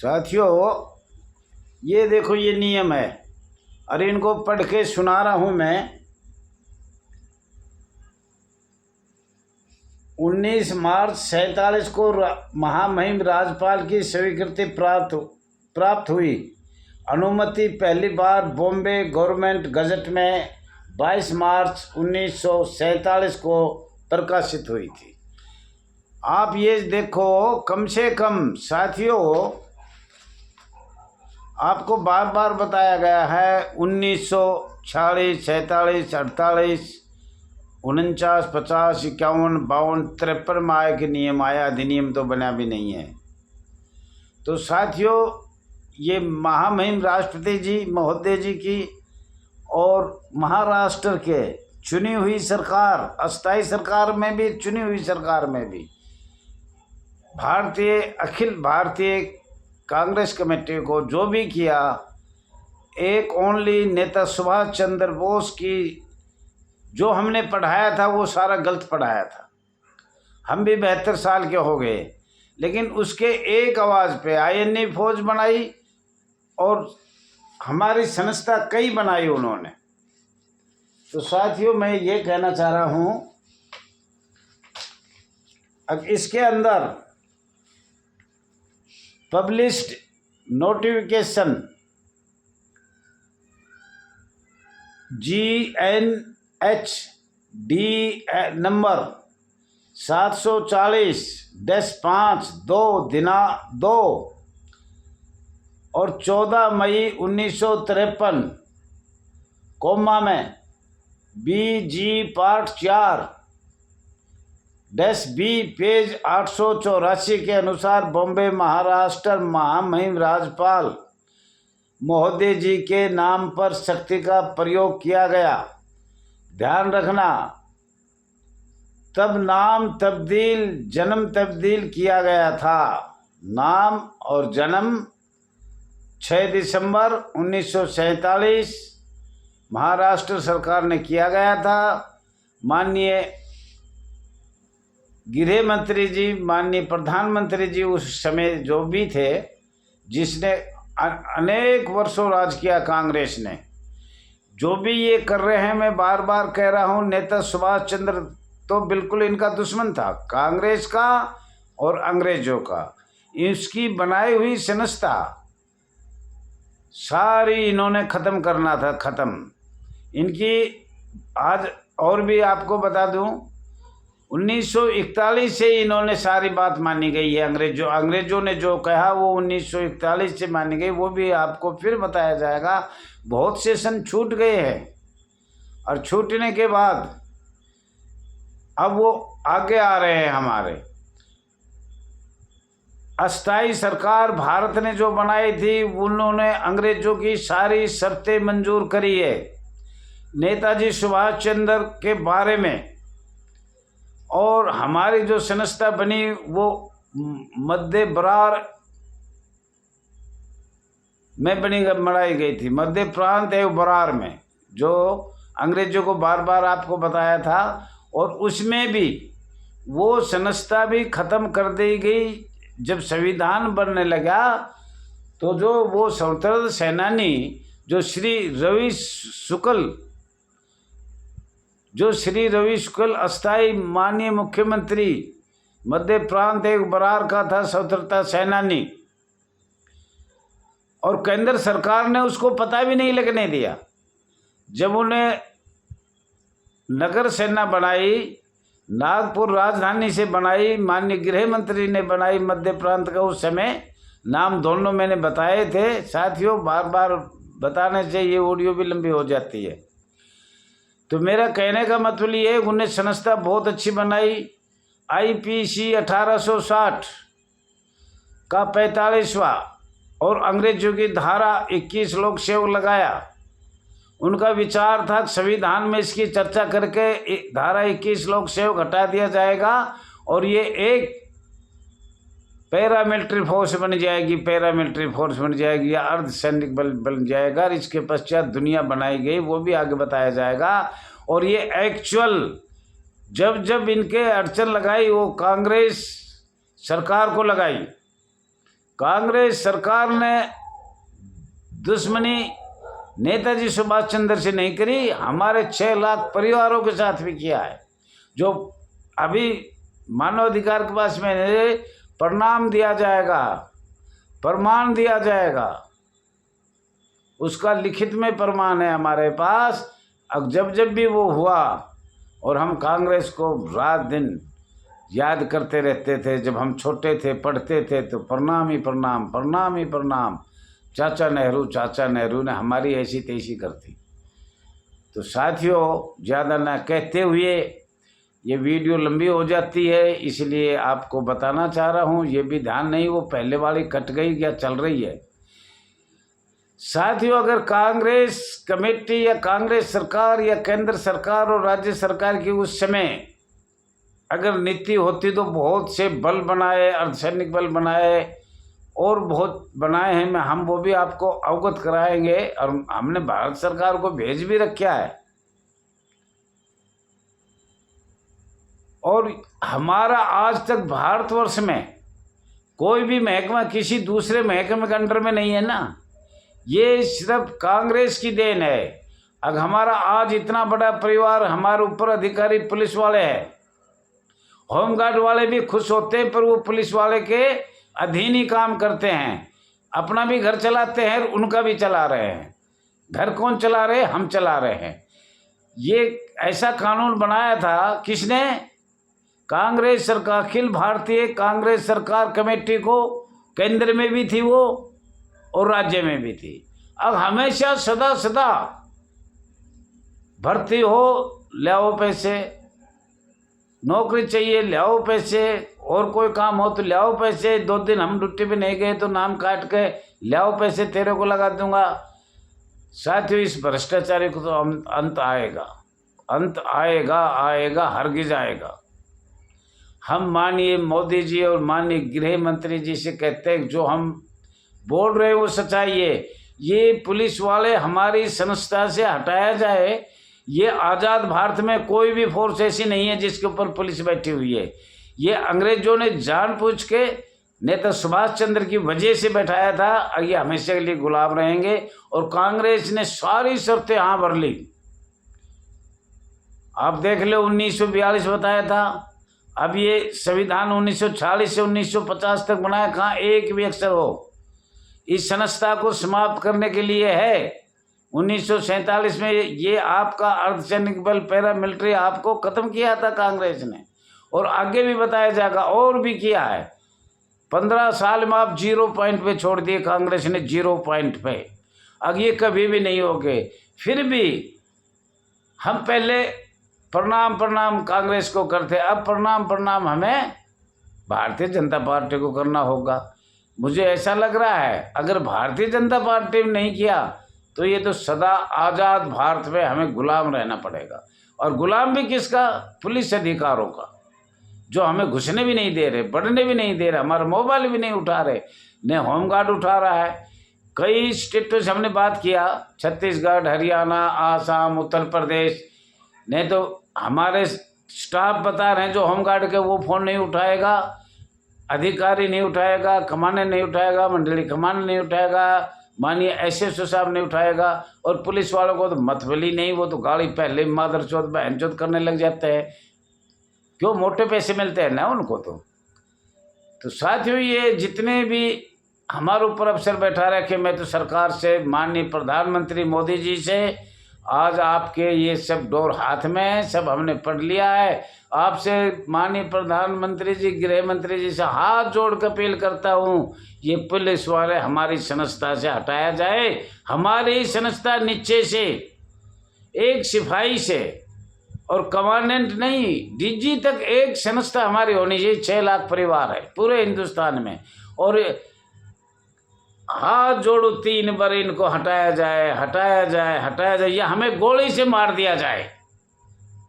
साथियों, ये देखो, ये नियम है और इनको पढ़ के सुना रहा हूँ मैं। 19 मार्च 47 को महामहिम राज्यपाल की स्वीकृति प्राप्त हुई। अनुमति पहली बार बॉम्बे गवर्नमेंट गजट में 22 मार्च 1947 को प्रकाशित हुई थी। आप ये देखो, कम से कम साथियों, आपको बार बार बताया गया है 1946, 47, 48, 49, 50, 51, 52, 53 में आए के नियम आया, अधिनियम तो बना भी नहीं है। तो साथियों, ये महामहिम राष्ट्रपति जी महोदय जी की और महाराष्ट्र के चुनी हुई सरकार, अस्थायी सरकार में भी, चुनी हुई सरकार में भी, अखिल भारतीय कांग्रेस कमेटी को जो भी किया, एक ओनली नेता सुभाष चंद्र बोस की जो हमने पढ़ाया था वो सारा गलत पढ़ाया था। हम भी 72 साल के हो गए, लेकिन उसके एक आवाज़ पे INA फौज बनाई और हमारी संस्था कई बनाई उन्होंने। तो साथियों, मैं ये कहना चाह रहा हूँ, अब इसके अंदर पब्लिश्ड नोटिफिकेशन GNHD नंबर 740-5/2 2 और 14 मई 1953 कोमा में BG पार्ट 4-B पेज 884 के अनुसार बॉम्बे महाराष्ट्र महामहिम राज्यपाल महोदय जी के नाम पर शक्ति का प्रयोग किया गया। ध्यान रखना, तब नाम तब्दील, जन्म तब्दील किया गया था। नाम और जन्म 6 दिसंबर 1947 महाराष्ट्र सरकार ने किया गया था। माननीय गृह मंत्री जी, माननीय प्रधानमंत्री जी उस समय जो भी थे, जिसने अनेक वर्षों राज किया कांग्रेस ने, जो भी ये कर रहे हैं, मैं बार बार कह रहा हूँ, नेता सुभाष चंद्र तो बिल्कुल इनका दुश्मन था, कांग्रेस का और अंग्रेजों का। इसकी बनाई हुई संस्था सारी इन्होंने ख़त्म करना था, ख़त्म इनकी। आज और भी आपको बता दूं, 1941 से इन्होंने सारी बात मानी गई है। अंग्रेजों ने जो कहा वो 1941 से मानी गई, वो भी आपको फिर बताया जाएगा। बहुत से सन छूट गए हैं और छूटने के बाद अब वो आगे आ रहे हैं। हमारे अस्थाई सरकार भारत ने जो बनाई थी, उन्होंने अंग्रेजों की सारी शर्तें मंजूर करी है। नेताजी सुभाष चंद्र के बारे में और हमारी जो संस्था बनी वो मध्य बरार में बनाई गई थी, मध्य प्रांत एवं बरार में, जो अंग्रेजों को बार बार आपको बताया था। और उसमें भी वो संस्था भी ख़त्म कर दी गई। जब संविधान बनने लगा तो जो वो स्वतंत्रता सेनानी जो श्री रवि शुक्ल अस्थाई माननीय मुख्यमंत्री मध्य प्रांत एक बरार का था, स्वतंत्रता सेनानी, और केंद्र सरकार ने उसको पता भी नहीं लगने दिया। जब उन्हें नगर सेना बनाई, नागपुर राजधानी से बनाई, माननीय गृह मंत्री ने बनाई मध्य प्रांत का, उस समय नाम दोनों मैंने बताए थे। साथियों, बार बार बताने से ये ऑडियो भी लंबी हो जाती है। तो मेरा कहने का मतलब ये है, उन्हें संस्था बहुत अच्छी बनाई। IPC 1860 का 45वां और अंग्रेजों की धारा 21 लोक सेवक लगाया। उनका विचार था संविधान में इसकी चर्चा करके धारा 21 लोक सेवक हटा दिया जाएगा और ये एक पैरामिलिट्री फोर्स बन जाएगी, पैरामिलिट्री फोर्स बन जाएगी या अर्धसैनिक बल बन जाएगा। और इसके पश्चात दुनिया बनाई गई, वो भी आगे बताया जाएगा। और ये एक्चुअल जब जब इनके अड़चन लगाई, वो कांग्रेस सरकार को लगाई। कांग्रेस सरकार ने दुश्मनी नेताजी सुभाष चंद्र से नहीं करी, हमारे 6 लाख परिवारों के साथ भी किया है। जो अभी मानवाधिकार के पास में प्रणाम दिया जाएगा, प्रमाण दिया जाएगा, उसका लिखित में प्रमाण है हमारे पास। अब जब जब भी वो हुआ और हम कांग्रेस को रात दिन याद करते रहते थे, जब हम छोटे थे पढ़ते थे तो प्रणाम ही प्रणाम, प्रणाम ही प्रणाम, चाचा नेहरू ने हमारी ऐसी तैसी करती। तो साथियों, ज़्यादा ना कहते हुए ये वीडियो लंबी हो जाती है, इसलिए आपको बताना चाह रहा हूँ। ये भी ध्यान नहीं वो पहले वाली कट गई क्या चल रही है। साथियों, अगर कांग्रेस कमेटी या कांग्रेस सरकार या केंद्र सरकार और राज्य सरकार की उस समय अगर नीति होती तो बहुत से बल बनाए, अर्धसैनिक बल बनाए और बहुत बनाए हैं, हम वो भी आपको अवगत कराएंगे। और हमने भारत सरकार को भेज भी रखा है। और हमारा आज तक भारतवर्ष में कोई भी महकमा किसी दूसरे महकमे के अंडर में नहीं है ना, ये सिर्फ कांग्रेस की देन है। अगर हमारा आज इतना बड़ा परिवार, हमारे ऊपर अधिकारी पुलिस वाले हैं, होमगार्ड वाले भी खुश होते हैं, पर वो पुलिस वाले के अधीन ही काम करते हैं, अपना भी घर चलाते हैं, उनका भी चला रहे हैं। घर कौन चला रहे? हम चला रहे हैं। ये ऐसा कानून बनाया था किसने? कांग्रेस सरकार, अखिल भारतीय कांग्रेस सरकार कमेटी को केंद्र में भी थी वो और राज्य में भी थी। अब हमेशा सदा सदा भर्ती हो ले आओ पैसे, नौकरी चाहिए ले आओ पैसे, और कोई काम हो तो ले आओ पैसे, 2 दिन हम ड्यूटी पे नहीं गए तो नाम काट के ले आओ पैसे, तेरे को लगा दूंगा। साथियों, इस भ्रष्टाचारी को तो अंत आएगा, अंत आएगा, आएगा, हरगिज आएगा। हम माननीय मोदी जी और माननीय गृह मंत्री जी से कहते हैं जो हम बोल रहे हैं वो सच्चाई है। ये पुलिस वाले हमारी संस्था से हटाया जाए। ये आज़ाद भारत में कोई भी फोर्स ऐसी नहीं है जिसके ऊपर पुलिस बैठी हुई है। ये अंग्रेजों ने जानबूझ के नेता सुभाष चंद्र की वजह से बैठाया था, और ये हमेशा के लिए गुलाम रहेंगे। और कांग्रेस ने सारी शर्तें हाँ भर ली। आप देख लो, 1942 बताया था, अब ये संविधान 1940 से 1950 तक बनाया, कहाँ एक भी अक्षर हो इस संस्था को समाप्त करने के लिए है। 1947 में ये आपका अर्धसैनिक बल पैरामिलिट्री आपको खत्म किया था कांग्रेस ने, और आगे भी बताया जाएगा और भी किया है। 15 साल में आप 0 पॉइंट पे छोड़ दिए कांग्रेस ने, 0 पॉइंट पे। अब ये कभी भी नहीं होगे। फिर भी हम पहले प्रणाम प्रणाम कांग्रेस को करते, अब प्रणाम हमें भारतीय जनता पार्टी को करना होगा। मुझे ऐसा लग रहा है अगर भारतीय जनता पार्टी ने नहीं किया तो ये तो सदा आज़ाद भारत में हमें गुलाम रहना पड़ेगा। और गुलाम भी किसका? पुलिस अधिकारों का, जो हमें घुसने भी नहीं दे रहे, बढ़ने भी नहीं दे रहे, हमारा मोबाइल भी नहीं उठा रहे, न होमगार्ड उठा रहा है। कई स्टेटों से हमने बात किया, छत्तीसगढ़, हरियाणा, आसाम, उत्तर प्रदेश, नहीं तो हमारे स्टाफ बता रहे हैं जो होमगार्ड के वो फ़ोन नहीं उठाएगा, अधिकारी नहीं उठाएगा, कमांडेंट नहीं उठाएगा, मंडली कमांड नहीं उठाएगा, मानिए एसएसओ साहब नहीं उठाएगा। और पुलिस वालों को तो मतबली नहीं, वो तो गाड़ी पहले मादरचोद बहनचोद करने लग जाते हैं। क्यों? मोटे पैसे मिलते हैं ना उनको। तो साथियों, ये जितने भी हमारे ऊपर अफसर बैठा रखे, मैं तो सरकार से, माननीय प्रधानमंत्री मोदी जी से, आज आपके ये सब डोर हाथ में है, सब हमने पढ़ लिया है। आपसे माननीय प्रधानमंत्री जी, गृह मंत्री जी से हाथ जोड़ कर अपील करता हूँ, ये पुलिस वाले हमारी संस्था से हटाया जाए। हमारी संस्था नीचे से, एक सिपाही से और कमांडेंट नहीं, डीजी तक एक संस्था हमारी होनी चाहिए। 6 लाख परिवार है पूरे हिंदुस्तान में, और हाथ जोड़ो 3 बार इनको हटाया जाए, हटाया जाए, हटाया जाए, या हमें गोली से मार दिया जाए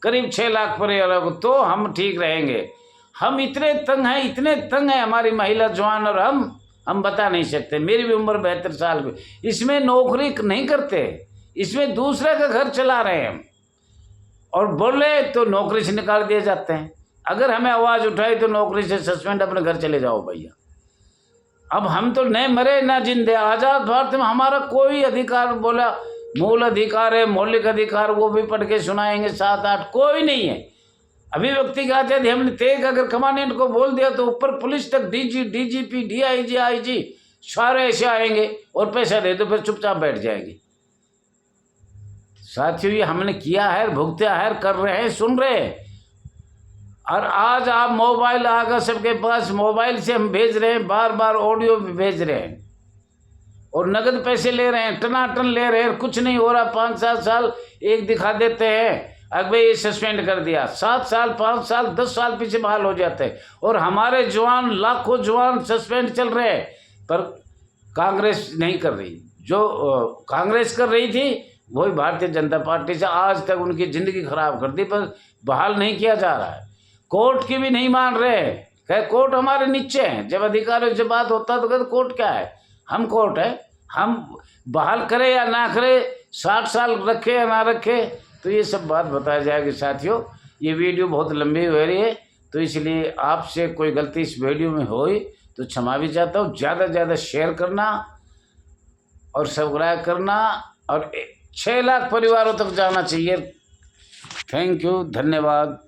करीब 6 लाख परिवारों को, तो हम ठीक रहेंगे। हम इतने तंग हैं, इतने तंग हैं, हमारी महिला जवान, और हम बता नहीं सकते। मेरी भी उम्र 72 साल की, इसमें नौकरी नहीं करते, इसमें दूसरे का घर चला रहे हैं, और बोले तो नौकरी से निकाल दिए जाते हैं। अगर हमें आवाज़ उठाई तो नौकरी से सस्पेंड, अपने घर चले जाओ भैया। अब हम तो नहीं मरे ना जिंदे। आज़ाद भारत में हमारा कोई अधिकार, बोला मूल अधिकार है, मौलिक अधिकार, वो भी पढ़ के सुनाएंगे 7-8, कोई नहीं है। अभिव्यक्ति का आज़ादी हमने तेग अगर कमांडेंट को बोल दिया तो ऊपर पुलिस तक, डीजीपी, डीआईजी, आईजी सारे ऐसे आएंगे और पैसा दे दो, फिर चुपचाप बैठ जाएंगे। साथियों, ये हमने किया है, भुगता है, कर रहे हैं, सुन रहे हैं। और आज आप मोबाइल आ गया सबके पास, मोबाइल से हम भेज रहे हैं, बार बार ऑडियो भी भेज रहे हैं और नगद पैसे ले रहे हैं, टनाटन ले रहे हैं, कुछ नहीं हो रहा। 5-7 साल एक दिखा देते हैं, अब ये सस्पेंड कर दिया, 7 साल, 5 साल, 10 साल पीछे बहाल हो जाते हैं। और हमारे जवान, लाखों जवान सस्पेंड चल रहे हैं, पर कांग्रेस नहीं कर रही। जो कांग्रेस कर रही थी वही भारतीय जनता पार्टी से आज तक उनकी ज़िंदगी खराब कर दी, पर बहाल नहीं किया जा रहा है। कोर्ट की भी नहीं मान रहे, कहे कोर्ट हमारे नीचे हैं। जब अधिकारियों से बात होता तो कहते कोर्ट क्या है, हम कोर्ट है, हम बहाल करें या ना करें, 60 साल रखे या ना रखे, तो ये सब बात बताया जाएगी। साथियों, ये वीडियो बहुत लंबी हो रही है, तो इसलिए आपसे कोई गलती इस वीडियो में हुई तो क्षमा भी चाहता हूँ। ज़्यादा से ज़्यादा शेयर करना और सब्सक्राइब करना, और 6 लाख परिवारों तक जाना चाहिए। थैंक यू, धन्यवाद।